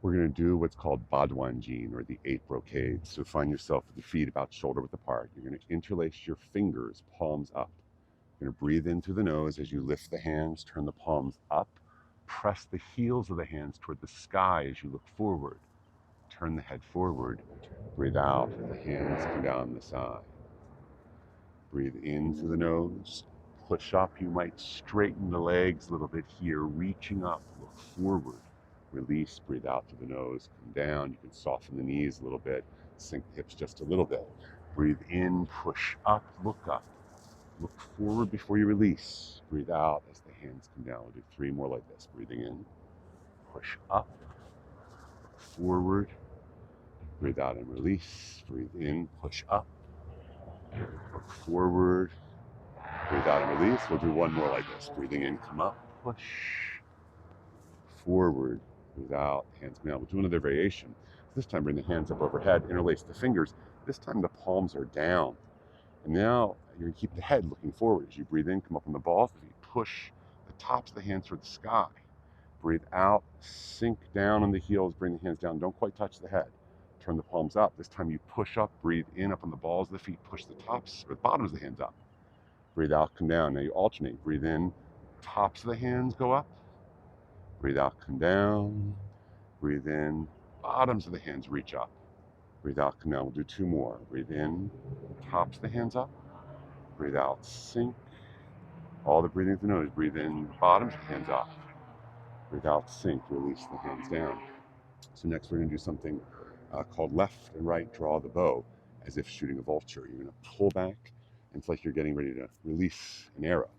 We're going to do what's called Bāduànjǐn, or the 8 brocades. So find yourself with your feet about shoulder width apart. You're going to interlace your fingers, palms up. You're going to breathe in through the nose as you lift the hands, turn the palms up. Press the heels of the hands toward the sky as you look forward. Turn the head forward. Breathe out, the hands come down the side. Breathe in through the nose. Push up. You might straighten the legs a little bit here, reaching up. Look forward. Release. Breathe out through the nose. Come down. You can soften the knees a little bit. Sink the hips just a little bit. Breathe in. Push up. Look up. Look forward before you release. Breathe out as the hands come down. We'll do 3 more like this. Breathing in. Push up. Look forward. Breathe out and release. Breathe in. Push up. Look forward. Breathe out and release. We'll do 1 more like this. Breathing in, come up, push, forward, breathe out, hands come down. We'll do another variation. This time bring the hands up overhead, interlace the fingers. This time the palms are down. And now you're going to keep the head looking forward. As you breathe in, come up on the balls. As you push the tops of the hands toward the sky. Breathe out, sink down on the heels, bring the hands down. Don't quite touch the head. Turn the palms up. This time you push up, breathe in, up on the balls of the feet, push the tops or the bottoms of the hands up. Breathe out, come down. Now you alternate. Breathe in, tops of the hands go up. Breathe out, come down. Breathe in, bottoms of the hands reach up. Breathe out, come down. We'll do 2 more. Breathe in, tops of the hands up. Breathe out, sink. All the breathing through the nose. Breathe in, bottoms of the hands up. Breathe out, sink. Release the hands down. So next we're going to do something called left and right draw the bow, as if shooting a vulture. You're going to pull back. It's like you're getting ready to release an arrow.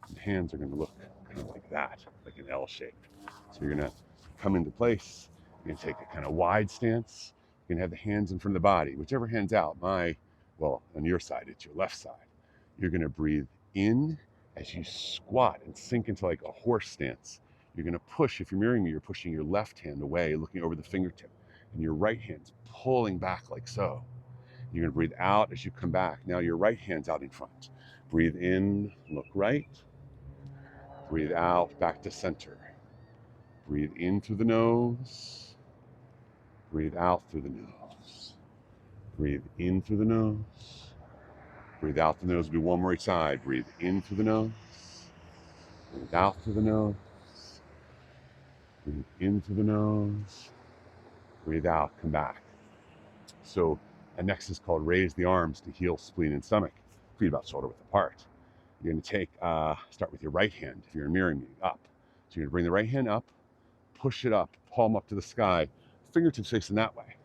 And the hands are going to look kind of like that, like an L shape. So you're going to come into place. You're going to take a kind of wide stance. You're going to have the hands in front of the body. Whichever hand's out, well, on your side, it's your left side. You're going to breathe in as you squat and sink into like a horse stance. You're going to push. If you're mirroring me, you're pushing your left hand away, looking over the fingertip. And your right hand's pulling back like so. You're going to breathe out as you come back. Now your right hand's out in front. Breathe in, look right. Breathe out, back to center. Breathe in through the nose. Breathe out through the nose. Breathe in through the nose. Breathe out through the nose. Do 1 more each side. Breathe in through the nose. Breathe out through the nose. Breathe in through the nose. Breathe out, come back. So, and next is called raise the arms to heal spleen and stomach. Feet about shoulder width apart. You're going to take, start with your right hand, if you're mirroring me, up. So you're going to bring the right hand up, push it up, palm up to the sky, fingertips facing that way.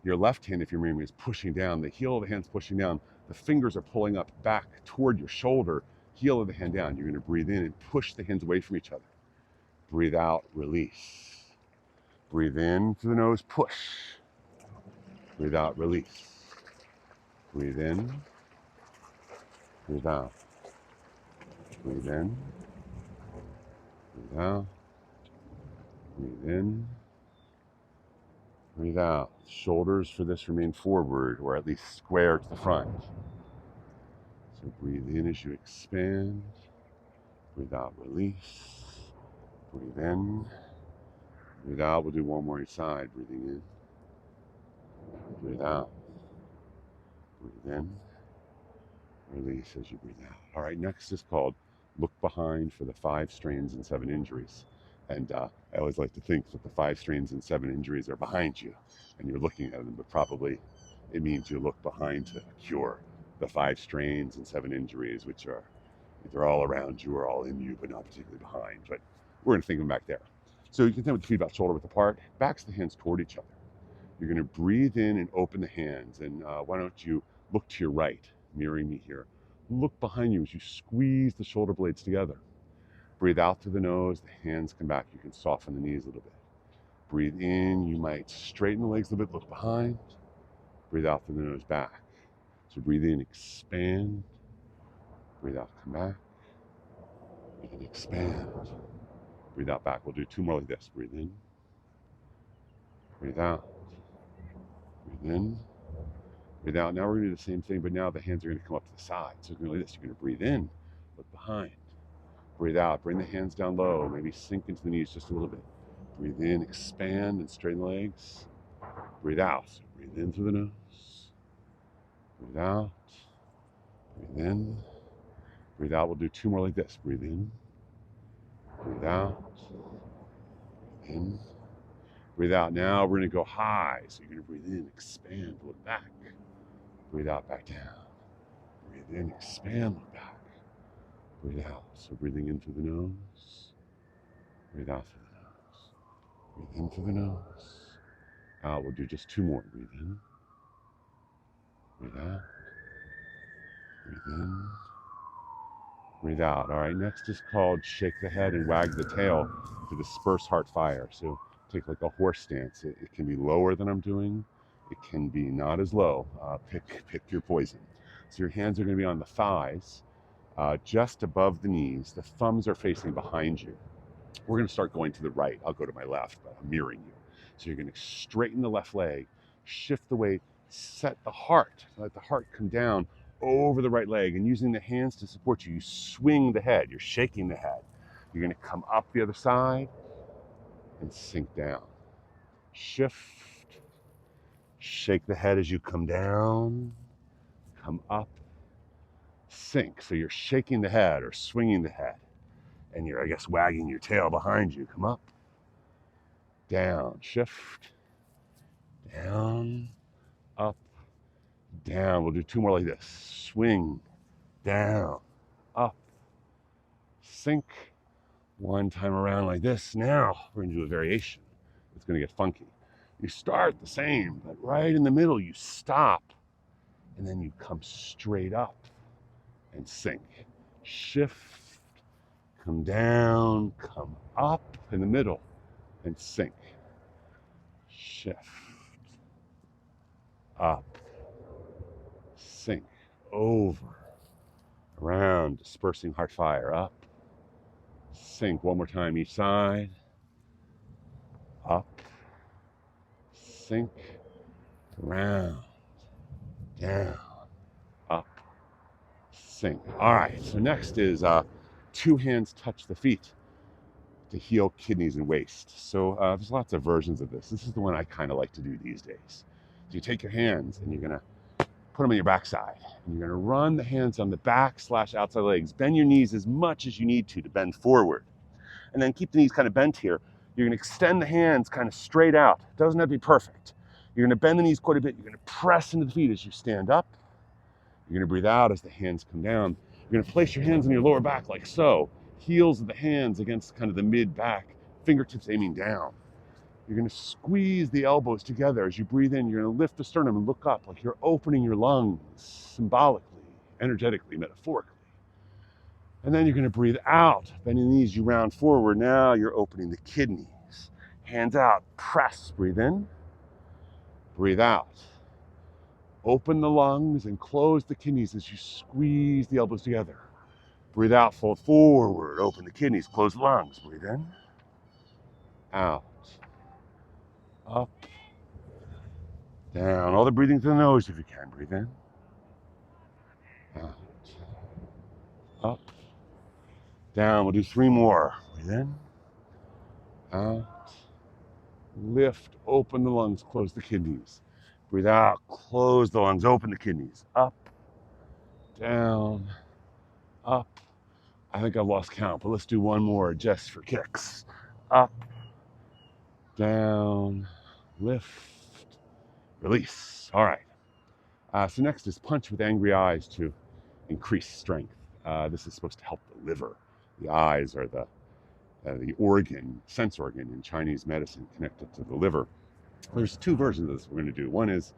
Your left hand, if you're mirroring me, is pushing down. The heel of the hand's pushing down. The fingers are pulling up back toward your shoulder, heel of the hand down. You're going to breathe in and push the hands away from each other. Breathe out, release. Breathe in through the nose, push. Breathe out, release. Breathe in. Breathe out. Breathe in. Breathe out. Breathe in. Breathe out. Shoulders for this remain forward, or at least square to the front. So breathe in as you expand. Breathe out, release. Breathe in. Breathe out. We'll do 1 more each side. Breathing in. Breathe out. Breathe in. Release as you breathe out. All right, next is called look behind for the 5 strains and 7 injuries. And I always like to think that the 5 strains and 7 injuries are behind you and you're looking at them, but probably it means you look behind to cure the 5 strains and 7 injuries, which are either all around you or all in you, but not particularly behind. But we're going to think of them back there. So you can think with the feet about shoulder width apart, backs of the hands toward each other. You're going to breathe in and open the hands. And why don't you look to your right, mirroring me here. Look behind you as you squeeze the shoulder blades together. Breathe out through the nose, the hands come back. You can soften the knees a little bit. Breathe in, you might straighten the legs a little bit, look behind. Breathe out through the nose, back. So breathe in, expand. Breathe out, come back. And expand. Breathe out, back. We'll do 2 more like this. Breathe in. Breathe out. Breathe in. Breathe out. Now we're going to do the same thing, but now the hands are going to come up to the side. So it's going to be like this. You're going to breathe in, look behind. Breathe out. Bring the hands down low. Maybe sink into the knees just a little bit. Breathe in, expand and straighten the legs. Breathe out. So breathe in through the nose. Breathe out. Breathe in. Breathe out. We'll do 2 more like this. Breathe in. Breathe out. Breathe in. Breathe out. Now we're going to go high. So you're going to breathe in, expand, look back. Breathe out, back down. Breathe in, expand, look back. Breathe out. So breathing in through the nose. Breathe out through the nose. Breathe in through the nose. Out. We'll do just 2 more. Breathe in. Breathe out. Breathe in. Breathe out. All right, next is called shake the head and wag the tail to disperse heart fire. So take like a horse stance. It can be lower than I'm doing. It can be not as low. Pick your poison. So your hands are going to be on the thighs, just above the knees. The thumbs are facing behind you. We're going to start going to the right. I'll go to my left, but I'm mirroring you. So you're going to straighten the left leg, shift the weight, set the heart, let the heart come down over the right leg, and using the hands to support you, you swing the head. You're shaking the head. You're going to come up the other side and sink down. Shift. Shake the head as you come down. Come up. Sink. So you're shaking the head or swinging the head. And you're, I guess, wagging your tail behind you. Come up. Down. Shift. Down. Up. Down. We'll do 2 more like this. Swing. Down. Up. Sink. 1 time around like this. Now we're going to do a variation. It's going to get funky. You start the same, but right in the middle you stop, and then you come straight up and sink. Shift, come down, come up in the middle, and sink. Shift, up, sink, over, around, dispersing heart fire, up, sink. 1 more time each side, up, sink, around, down, up, sink. All right, so next is 2 hands touch the feet to heal kidneys and waist. So there's lots of versions of this. This is the one I kind of like to do these days. So you take your hands and you're gonna put them on your backside. And you're gonna run the hands on the back / outside legs. Bend your knees as much as you need to bend forward. And then keep the knees kind of bent here. You're gonna extend the hands kind of straight out. It doesn't have to be perfect. You're gonna bend the knees quite a bit. You're gonna press into the feet as you stand up. You're gonna breathe out as the hands come down. You're gonna place your hands on your lower back like so. Heels of the hands against kind of the mid-back, fingertips aiming down. You're gonna squeeze the elbows together as you breathe in. You're gonna lift the sternum and look up like you're opening your lungs symbolically, energetically, metaphorically. And then you're gonna breathe out, bending the knees, you round forward. Now you're opening the kidneys. Hands out, press, breathe in, breathe out. Open the lungs and close the kidneys as you squeeze the elbows together. Breathe out, fold forward, open the kidneys, close the lungs. Breathe in, out, up, down. All the breathing through the nose if you can. Breathe in, out, up, down. We'll do 3 more. Breathe in, out, lift, open the lungs, close the kidneys. Breathe out, close the lungs, open the kidneys. Up, down, up. I think I've lost count, but let's do 1 more just for kicks. Up, down, lift, release. All right. So next is punch with angry eyes to increase strength. This is supposed to help the liver. The eyes are the organ, sense organ in Chinese medicine connected to the liver. There's 2 versions of this we're going to do. One is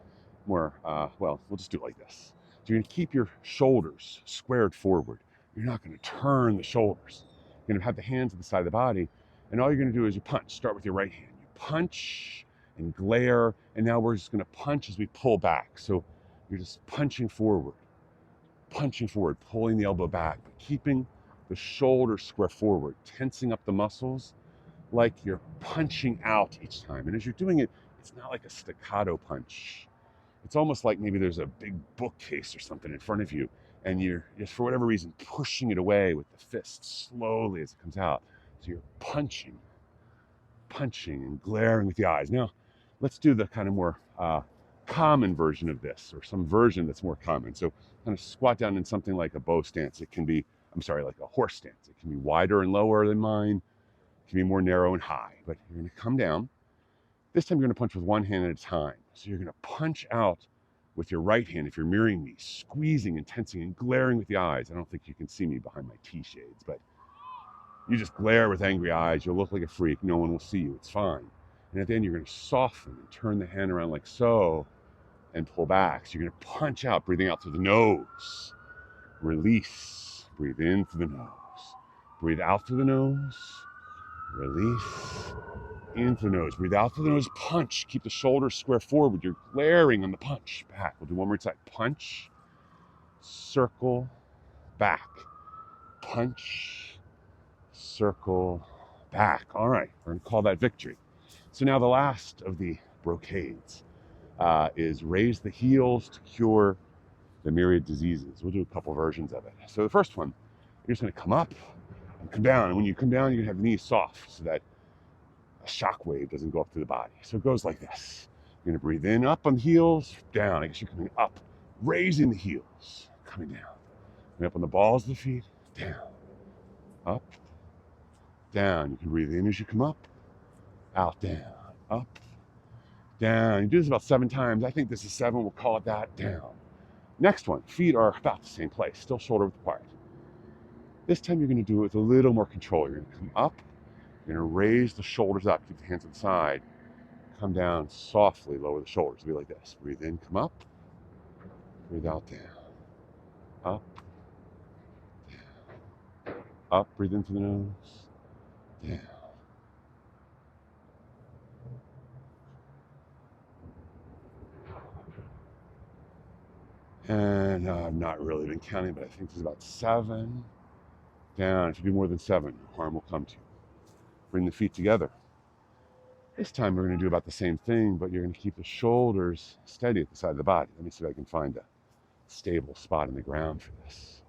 more, well, we'll just do it like this. So you're going to keep your shoulders squared forward. You're not going to turn the shoulders. You're going to have the hands at the side of the body, and all you're going to do is you punch. Start with your right hand. You punch and glare, and now we're just going to punch as we pull back. So you're just punching forward, pulling the elbow back, but keeping the shoulders square forward, tensing up the muscles like you're punching out each time. And as you're doing it, it's not like a staccato punch. It's almost like maybe there's a big bookcase or something in front of you, and you're just, for whatever reason, pushing it away with the fist slowly as it comes out. So you're punching, punching and glaring with the eyes. Now, let's do the kind of more common version of this, or some version that's more common. So kind of squat down in something like a bow stance. It can be, like a horse stance. It can be wider and lower than mine. It can be more narrow and high, but you're gonna come down. This time you're gonna punch with one hand at a time. So you're gonna punch out with your right hand, if you're mirroring me, squeezing and tensing and glaring with the eyes. I don't think you can see me behind my T-shades, but you just glare with angry eyes. You'll look like a freak. No one will see you. It's fine. And at the end, you're going to soften and turn the hand around like so and pull back. So you're going to punch out, breathing out through the nose. Release. Breathe in through the nose. Breathe out through the nose. Release. In through the nose. Breathe out through the nose. Punch. Keep the shoulders square forward. You're glaring on the punch. Back. We'll do one more side. Punch. Circle. Back. Punch. Circle. Back. All right. We're going to call that victory. So now the last of the brocades is raise the heels to cure the myriad diseases. We'll do a couple versions of it. So the first one, you're just going to come up and come down. And when you come down, you're going to have the knees soft so that a shock wave doesn't go up through the body. So it goes like this. You're going to breathe in, up on the heels, down. I guess you're coming up, raising the heels, coming down. Coming up on the balls of the feet, down, up, down. You can breathe in as you come up, out, down, up, down. You do this about 7 times. I think this is 7. We'll call it that. Down. Next one. Feet are about the same place. Still shoulder width apart. This time you're going to do it with a little more control. You're going to come up. You're going to raise the shoulders up. Keep the hands to the side. Come down softly. Lower the shoulders. Be like this. Breathe in. Come up. Breathe out. Down. Up. Down. Up. Breathe in through the nose. Down. And I've not really been counting, but I think there's about 7. Down. If you do more than 7, harm will come to you. Bring the feet together. This time we're going to do about the same thing, but you're going to keep the shoulders steady at the side of the body. Let me see if I can find a stable spot in the ground for this.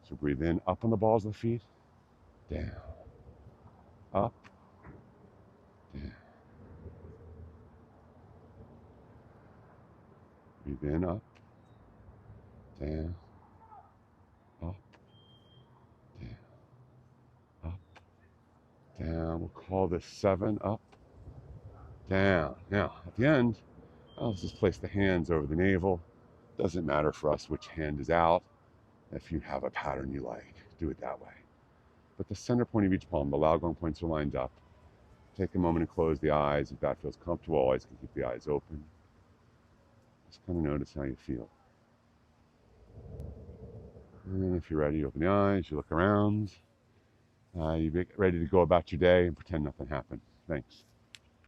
So breathe in, up on the balls of the feet. Down. Up. Down. Breathe in, up. Down, up, down, up, down. We'll call this 7, up, down. Now, at the end, I'll just place the hands over the navel. Doesn't matter for us which hand is out. If you have a pattern you like, do it that way. But the center point of each palm, the Laogong points are lined up. Take a moment and close the eyes. If that feels comfortable, always can keep the eyes open. Just kind of notice how you feel. And if you're ready, you open the eyes, you look around, you get ready to go about your day and pretend nothing happened. Thanks.